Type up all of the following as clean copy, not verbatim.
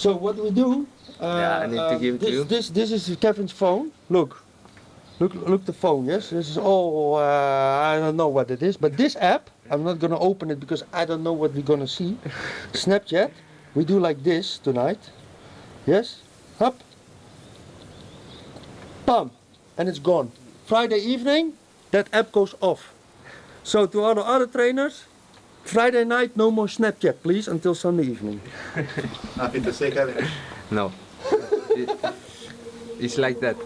So what we do? Yeah, I need to give it to you. This is Kevin's phone. Look the phone. Yes, this is all. I don't know what it is, but this app, I'm not gonna open it because I don't know what we're gonna see. Snapchat. We do like this tonight. Yes. Up. Bam, and it's gone. Friday evening, that app goes off. So to all the other trainers, Friday night, no more Snapchat, please, until Sunday evening. Nothing to say, Kevin? No. It's like that.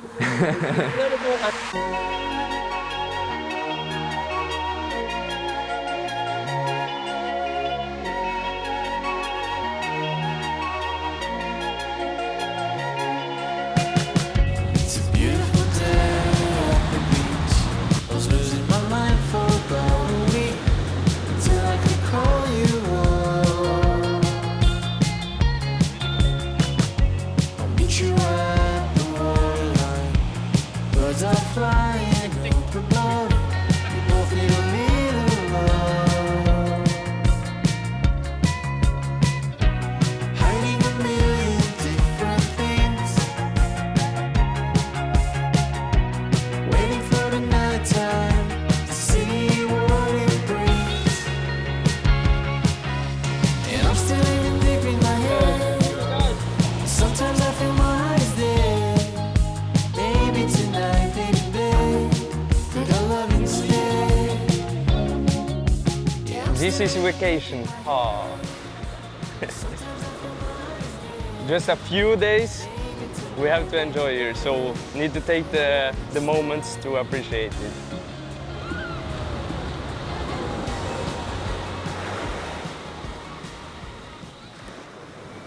This is vacation. Oh. Just a few days we have to enjoy here, so need to take the moments to appreciate it.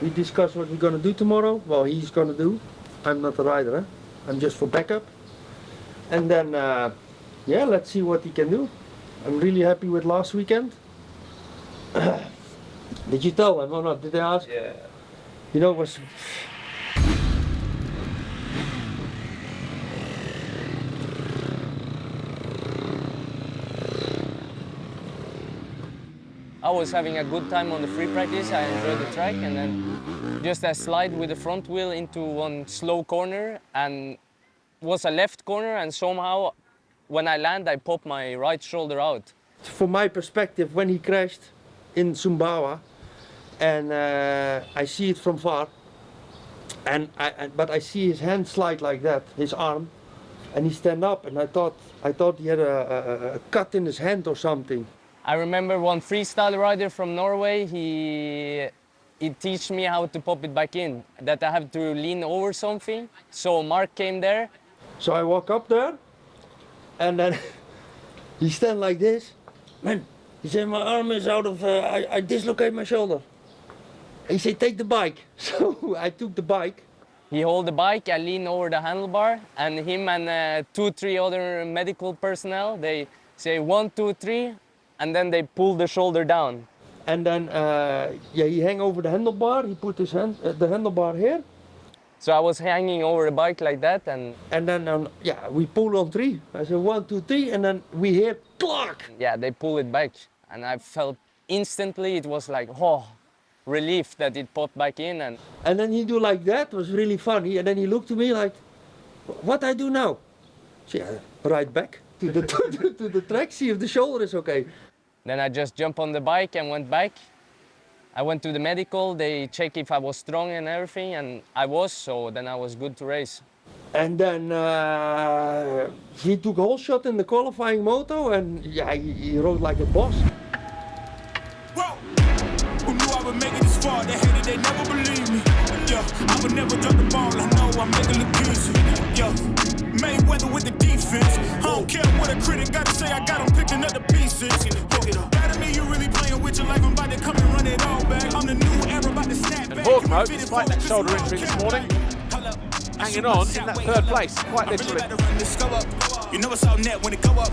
We discuss what we're gonna do tomorrow. Well, he's gonna do. I'm not a rider, eh? I'm just for backup. And then, yeah, let's see what he can do. I'm really happy with last weekend. Did you tell them or not? Did they ask? Yeah. You know, it was... I was having a good time on the free practice. I enjoyed the track, and then just a slide with the front wheel into one slow corner, and was a left corner, and somehow when I land I popped my right shoulder out. From my perspective, when he crashed in Sumbawa, and I see it from far, and but I see his hand slide like that, his arm, and he stand up, and I thought he had a cut in his hand or something. I remember one freestyle rider from Norway, he teach me how to pop it back in, that I have to lean over something. So Mark came there. So I walk up there, and then he stand like this. Man, he said, my arm is out of, I dislocate my shoulder. He said, take the bike. So I took the bike. He hold the bike, I lean over the handlebar, and him and 2-3 other medical personnel, they say 1, 2, 3, and then they pull the shoulder down. And then, yeah, he hang over the handlebar, he put his hand, the handlebar here. So I was hanging over the bike like that, and then, yeah, we pull on 3. I said 1, 2, 3, and then we hear clock. Yeah, they pull it back, and I felt instantly it was like, oh, relief that it popped back in. And then he do like that, it was really funny, and then he looked to me like, what I do now? So yeah, right back to the, to the track, see if the shoulder is okay. Then I just jumped on the bike and went back. I went to the medical, they checked if I was strong and everything, and I was, so then I was good to race. And then he took a whole shot in the qualifying moto, and yeah, he rode like a boss. Whoa. Who knew I would make it this far? They hated, they never believed me. Yeah, I would never drop the ball, I know I'm making look easy. Yeah, Mayweather with the defense. I don't care what a critic gotta say, I got him picking up the pieces. That to me, you really playing with your life, I'm about to come and run it all back. I'm the new era, about to snap back. And Horgmo, despite that shoulder injury this morning, hanging on in that third place, quite literally. You know it's all net when it go up.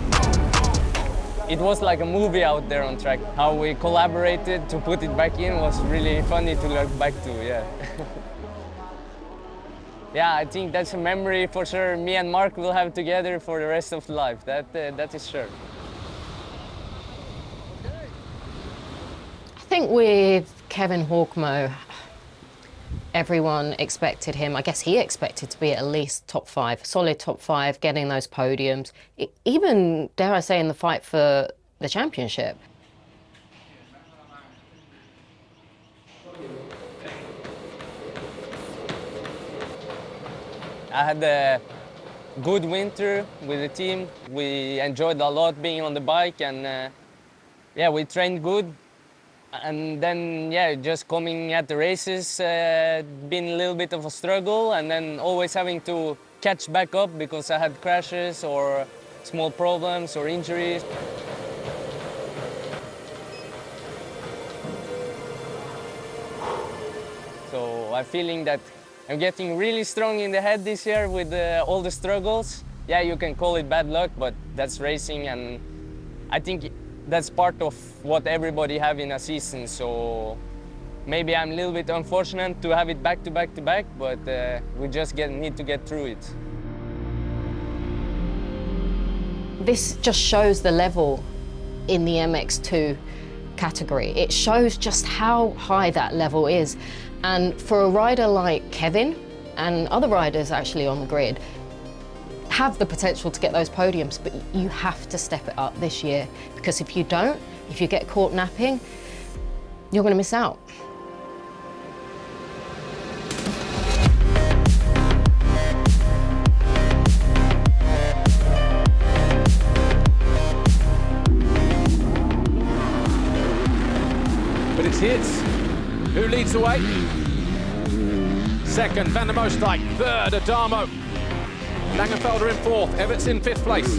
It was like a movie out there on track. How we collaborated to put it back in was really funny to look back to, yeah. Yeah, I think that's a memory for sure me and Mark will have together for the rest of life. That is sure. I think with Kevin Horgmo, everyone expected him, I guess he expected to be at least top 5, solid top 5, getting those podiums, even, dare I say, in the fight for the championship. I had a good winter with the team. We enjoyed a lot being on the bike, and yeah, we trained good. And then, yeah, just coming at the races, been a little bit of a struggle, and then always having to catch back up because I had crashes or small problems or injuries. So I'm feeling that I'm getting really strong in the head this year with all the struggles. Yeah, you can call it bad luck, but that's racing, and I think that's part of what everybody have in a season. So maybe I'm a little bit unfortunate to have it back to back to back, but we just need to get through it. This just shows the level in the MX2 category. It shows just how high that level is. And for a rider like Kevin and other riders actually on the grid, have the potential to get those podiums, but you have to step it up this year, because if you don't, if you get caught napping, you're going to miss out. But it's Geerts who leads the way. Second, Van der Moosdijk. Third, Adamo. Langenfelder in 4th, Everts in 5th place.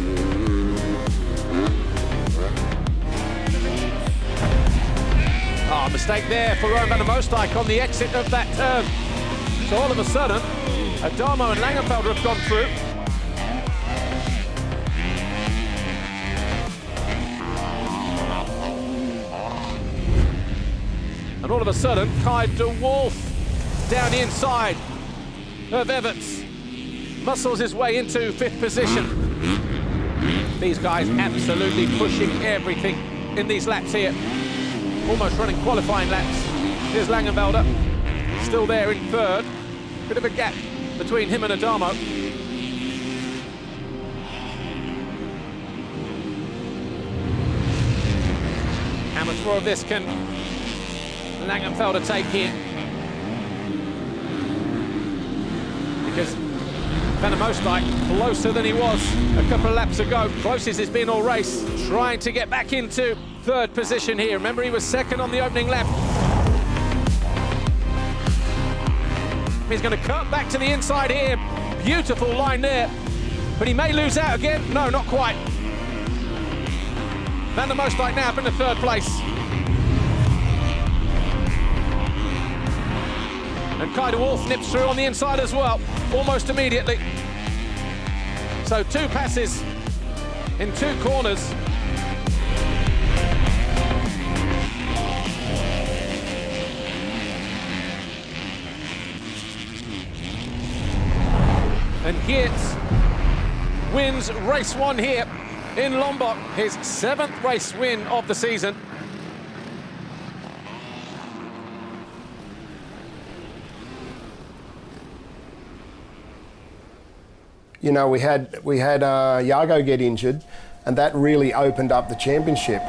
Mistake there for Romain Van der Moosdijk on the exit of that turn. So all of a sudden, Adamo and Langenfelder have gone through. And all of a sudden, Kai de Wolf down the inside of Everts muscles his way into 5th position. These guys absolutely pushing everything in these laps here. Almost running qualifying laps. Here's Langenfelder, still there in 3rd. Bit of a gap between him and Adamo. How much more of this can Langenfelder take here? Because Van der Moosdijk closer than he was a couple of laps ago. Closest he's been all race, trying to get back into 3rd position here. Remember, he was 2nd on the opening lap. He's going to cut back to the inside here. Beautiful line there. But he may lose out again. No, not quite. Van der Moosdijk now up in the 3rd place. And Kai de Wolf nips through on the inside as well, almost immediately. So 2 passes in 2 corners. And Geerts wins race 1 here in Lombok, his 7th race win of the season. You know, we had Jago get injured, and that really opened up the championship.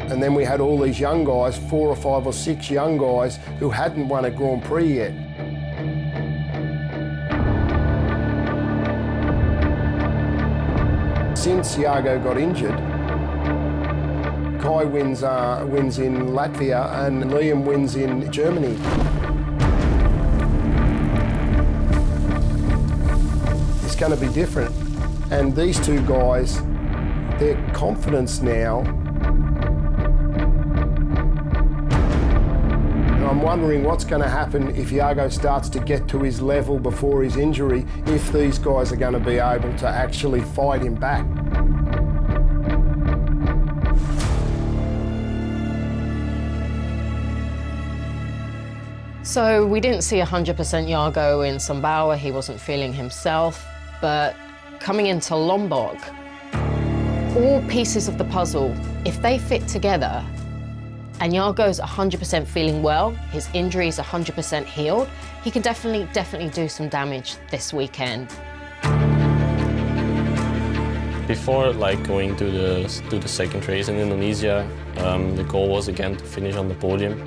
And then we had all these young guys, 4 or 5 or 6 young guys who hadn't won a Grand Prix yet. Since Jago got injured, Kai wins in Latvia and Liam wins in Germany. It's going to be different. And these 2 guys, their confidence now, I'm wondering what's going to happen if Jago starts to get to his level before his injury, if these guys are going to be able to actually fight him back. So we didn't see 100% Jago in Sumbawa. He wasn't feeling himself, but coming into Lombok, all pieces of the puzzle, if they fit together, and Jago's 100% feeling well, his injury is 100% healed, he can definitely do some damage this weekend. Before going to the second race in Indonesia, the goal was again to finish on the podium.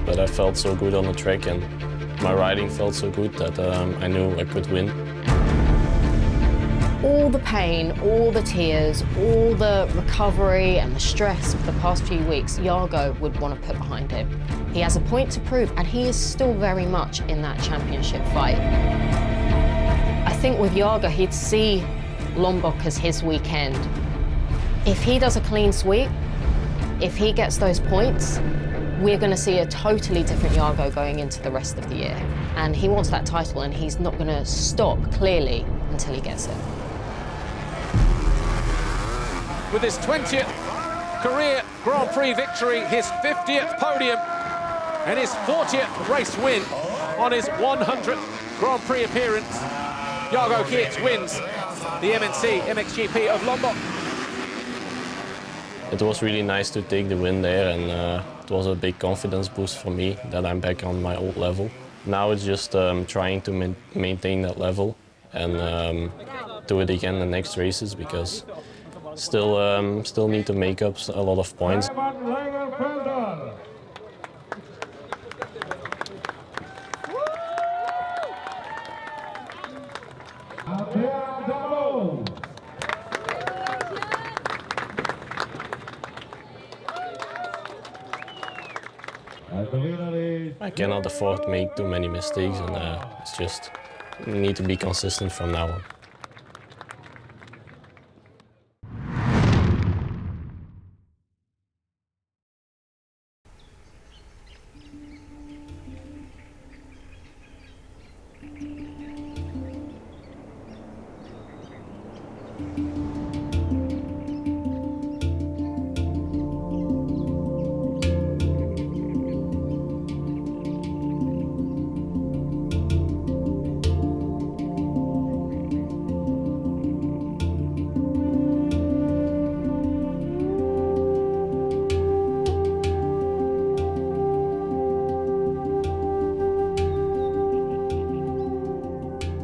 But I felt so good on the track and my riding felt so good that I knew I could win. All the pain, all the tears, all the recovery and the stress of the past few weeks, Jago would want to put behind him. He has a point to prove, and he is still very much in that championship fight. I think with Jago, he'd see Lombok as his weekend. If he does a clean sweep, if he gets those points, we're going to see a totally different Jago going into the rest of the year. And he wants that title, and he's not going to stop, clearly, until he gets it. With his 20th career Grand Prix victory, his 50th podium, and his 40th race win on his 100th Grand Prix appearance, Jago Geerts wins the MXGP of Lombok. It was really nice to take the win there, and it was a big confidence boost for me that I'm back on my old level. Now it's just trying to maintain that level and do it again in the next races, because still need to make up a lot of points. I cannot afford to make too many mistakes, and it's just need to be consistent from now on.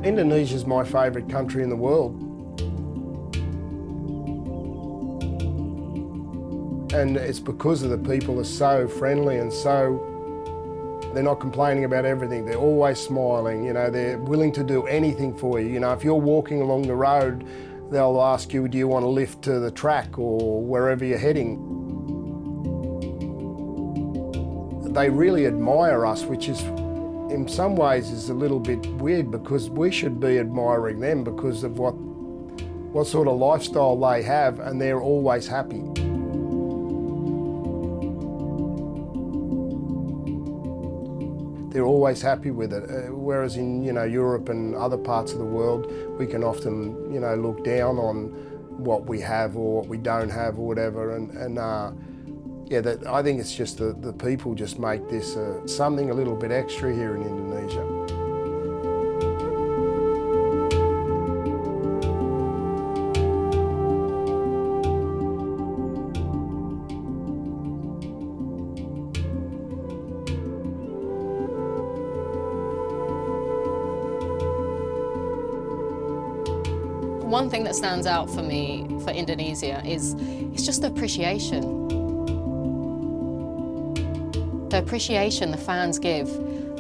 Indonesia's my favourite country in the world. And it's because of the people are so friendly and they're not complaining about everything. They're always smiling, you know, they're willing to do anything for you. You know, if you're walking along the road, they'll ask you, do you want to lift to the track or wherever you're heading? They really admire us, which is, in some ways, is a little bit weird, because we should be admiring them because of what sort of lifestyle they have, and they're always happy. They're always happy with it, whereas in, you know, Europe and other parts of the world, we can often, you know, look down on what we have or what we don't have or whatever, yeah, I think it's just the people just make this something a little bit extra here in Indonesia. One thing that stands out for me for Indonesia is it's just the appreciation. The appreciation the fans give,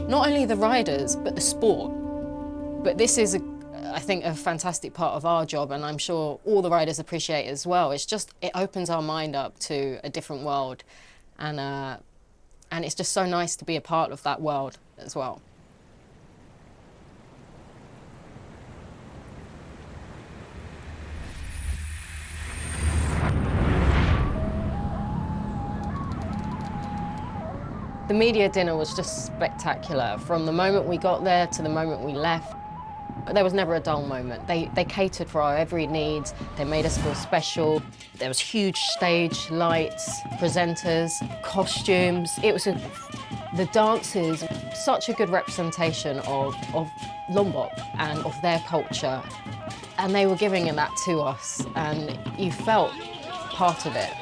not only the riders, but the sport. But this is, I think, a fantastic part of our job, and I'm sure all the riders appreciate it as well. It's just, it opens our mind up to a different world, and it's just so nice to be a part of that world as well. The media dinner was just spectacular. From the moment we got there to the moment we left, There was never a dull moment. They catered for our every needs. They made us feel special. There was huge stage lights, presenters, costumes. It was the dances, such a good representation of Lombok and of their culture. And they were giving that to us, and you felt part of it.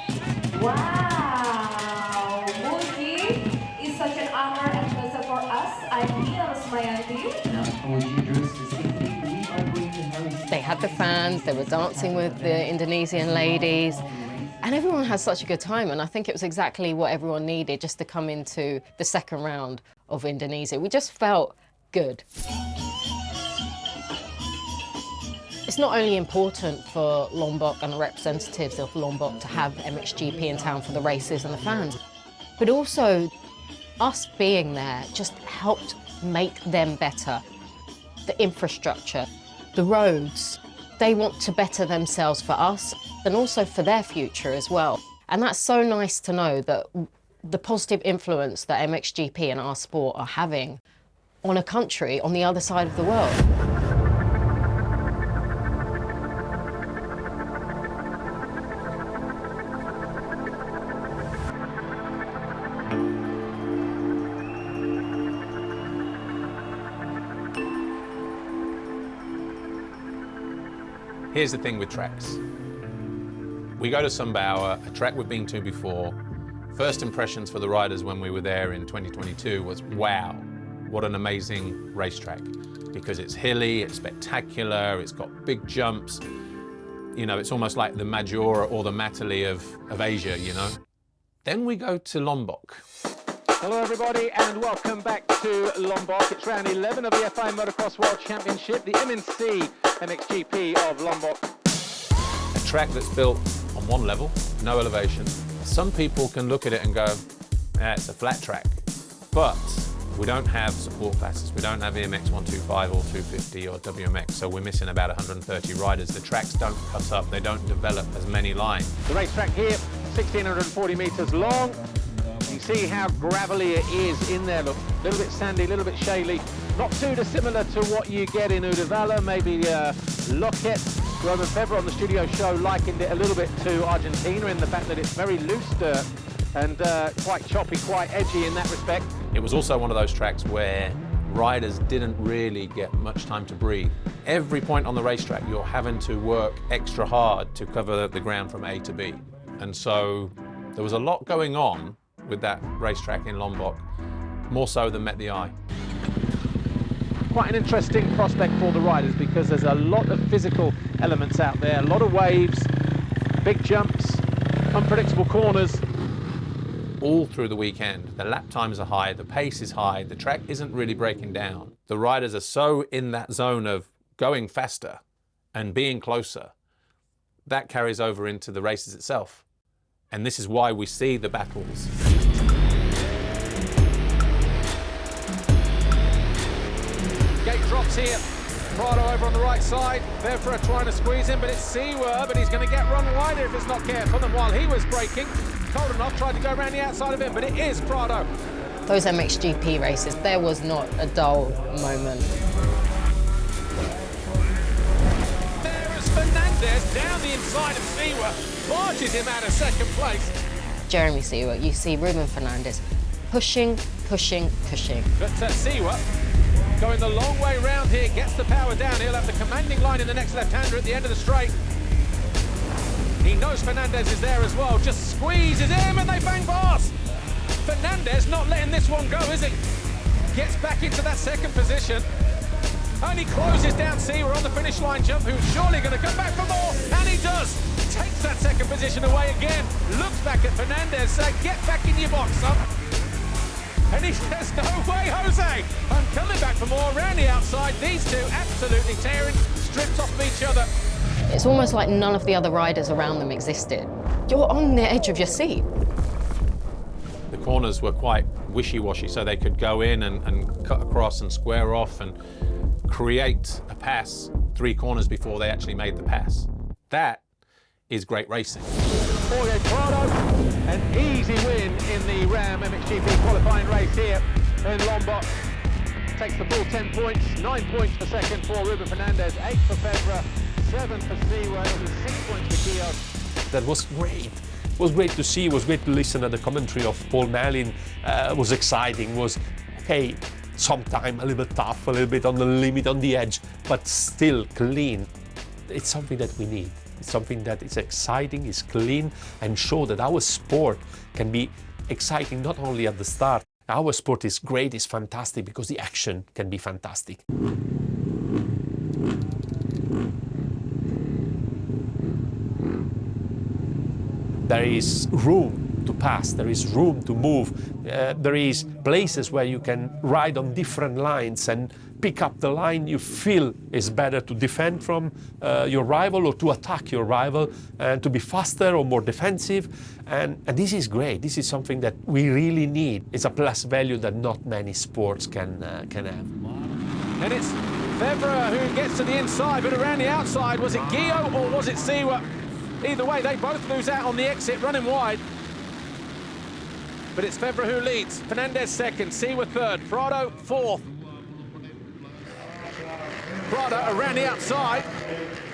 Wow, Woody is such an honor and pleasure for us. I feel Smayanti. They had the fans, they were dancing with the Indonesian ladies, and everyone had such a good time, and I think it was exactly what everyone needed just to come into the second round of Indonesia. We just felt good. It's not only important for Lombok and the representatives of Lombok to have MXGP in town for the races and the fans, but also us being there just helped make them better. The infrastructure, the roads, they want to better themselves for us and also for their future as well. And that's so nice to know that the positive influence that MXGP and our sport are having on a country on the other side of the world. Here's the thing with tracks. We go to Sumbawa, a track we've been to before. First impressions for the riders when we were there in 2022 was, wow, what an amazing racetrack. Because it's hilly, it's spectacular, it's got big jumps. You know, it's almost like the Majora or the Matterley of Asia, you know. Then we go to Lombok. Hello everybody and welcome back to Lombok. It's round 11 of the FI Motocross World Championship, the MNC MXGP of Lombok. A track that's built on one level, no elevation. Some people can look at it and go, yeah, it's a flat track. But we don't have support classes. We don't have EMX-125 or 250 or WMX, so we're missing about 130 riders. The tracks don't cut up, they don't develop as many lines. The racetrack here, 1,640 metres long. You see how gravelly it is in there, look, a little bit sandy, a little bit shaly. Not too dissimilar to what you get in Uddevalla, maybe Loket. Romain Febvre on the studio show likened it a little bit to Argentina in the fact that it's very loose dirt and quite choppy, quite edgy in that respect. It was also one of those tracks where riders didn't really get much time to breathe. Every point on the racetrack, you're having to work extra hard to cover the ground from A to B. And so there was a lot going on with that racetrack in Lombok, more so than met the eye. Quite an interesting prospect for the riders because there's a lot of physical elements out there, a lot of waves, big jumps, unpredictable corners. All through the weekend, the lap times are high, the pace is high, the track isn't really breaking down. The riders are so in that zone of going faster and being closer, that carries over into the races itself. And this is why we see the battles. Gate drops here. Prado over on the right side. Febvre trying to squeeze in, but it's Seewer, but he's going to get run wider if it's not careful. And while he was braking, Koldenov tried to go around the outside of him, but it is Prado. Those MXGP races, there was not a dull moment. There is Fernandez down the inside of Seewer, barges him out of second place. Jeremy Seewer, you see Romain Fernandez pushing, pushing, pushing. But Seewer going the long way round here, gets the power down. He'll have the commanding line in the next left-hander at the end of the straight. He knows Fernandez is there as well, just squeezes him and they bang past. Fernandez not letting this one go, is he? Gets back into that second position. Only closes down Seewer on the finish line jump, who's surely going to come back for more, and he does. Takes that second position away again, looks back at Fernandez, saying, get back in your box, son. And he says, no way, Jose. I'm coming back for more around the outside. These two absolutely tearing strips off of each other. It's almost like none of the other riders around them existed. You're on the edge of your seat. The corners were quite wishy-washy, so they could go in and cut across and square off and create a pass 3 corners before they actually made the pass. That is great racing. Jorge Prado, an easy win in the Ram MXGP qualifying race here in Lombok. takes the full 10 points, 9 points for second for Ruben Fernandez, 8 for Febvre, 7 for Seewer, and 6 points for Geerts. That was great. It was great to see, it was great to listen to the commentary of Paul Malin. It was exciting, was, okay, sometime a little bit tough, a little bit on the limit, on the edge, but still clean. It's something that we need. It's something that is exciting, is clean, and show that our sport can be exciting not only at the start. Our sport is great, is fantastic, because the action can be fantastic. There is room to pass, there is room to move, there is places where you can ride on different lines and pick up the line you feel is better to defend from your rival or to attack your rival, and to be faster or more defensive. And this is great. This is something that we really need. It's a plus value that not many sports can have. And it's Febvre who gets to the inside, but around the outside, was it Jago or was it Seewer? Either way, they both lose out on the exit, running wide. But it's Febvre who leads. Fernandez second, Seewer third, Prado fourth. Prado around the outside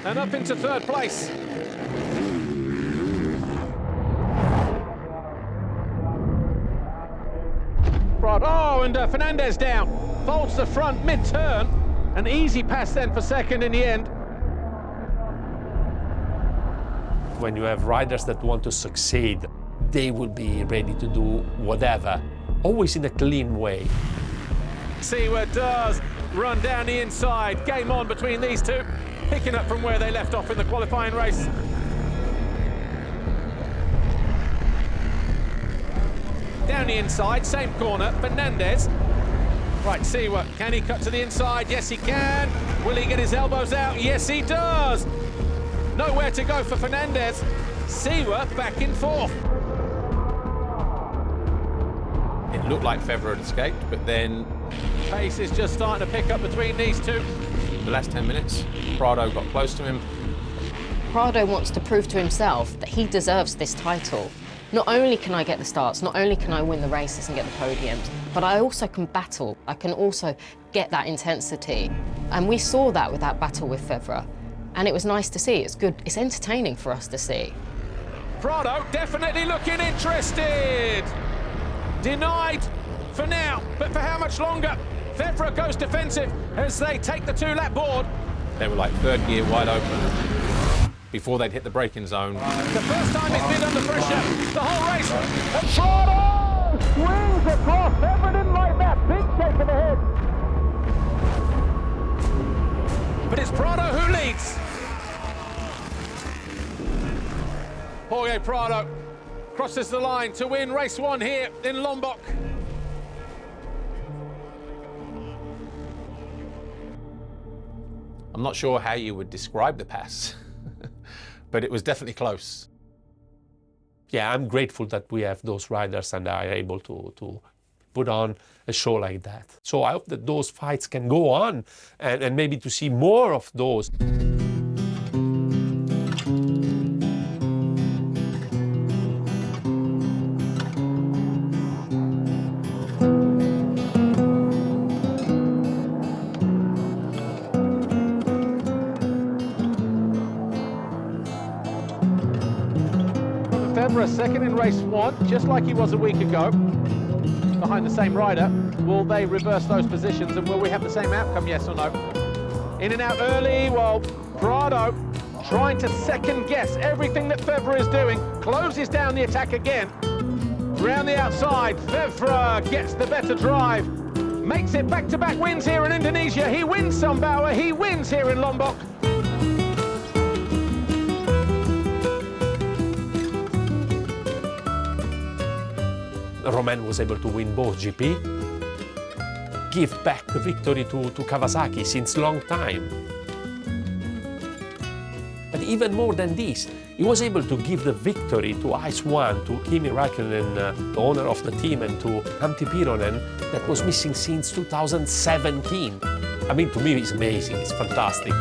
and up into third place. Prado, oh, and Fernandez down. Folds the front mid-turn. An easy pass then for second in the end. When you have riders that want to succeed, they will be ready to do whatever, always in a clean way. Seewer does run down the inside. Game on between these two, picking up from where they left off in the qualifying race. Down the inside, same corner, Fernandez. Right, Seewer, can he cut to the inside? Yes, he can. Will he get his elbows out? Yes, he does. Nowhere to go for Fernandez. Seewer back in fourth. It looked like Febvre had escaped, but then Pace is just starting to pick up between these two. the last 10 minutes, Prado got close to him. Prado wants to prove to himself that he deserves this title. Not only can I get the starts, not only can I win the races and get the podiums, but I also can battle. I can also get that intensity. And we saw that with that battle with Febvre. And it was nice to see. It's good. It's entertaining for us to see. Prado definitely looking interested. Denied for now, but for how much longer? Febvre goes defensive as they take the two-lap board. They were like third gear wide open before they'd hit the braking zone. The first time it's been under pressure, the whole race. And Prado swings across. Febvre didn't like that. Big shake of the head. But it's Prado who leads. Jorge Prado crosses the line to win race one here in Lombok. I'm not sure how you would describe the pass, but it was definitely close. Yeah, I'm grateful that we have those riders and are able to put on a show like that. So I hope that those fights can go on and maybe to see more of those. Febvre second in race one, just like he was a week ago, behind the same rider. Will they reverse those positions and will we have the same outcome, yes or no? In and out early, well, Prado trying to second guess everything that Febvre is doing, closes down the attack again. Round the outside, Febvre gets the better drive, makes it back-to-back wins here in Indonesia. He wins Sumbawa, he wins here in Lombok. Romain was able to win both GP, give back the victory to Kawasaki since long time. But even more than this, he was able to give the victory to Ice One, to Kimi Räikkönen, the owner of the team, and to Antti Pironen, that was missing since 2017. I mean, to me, it's amazing, it's fantastic.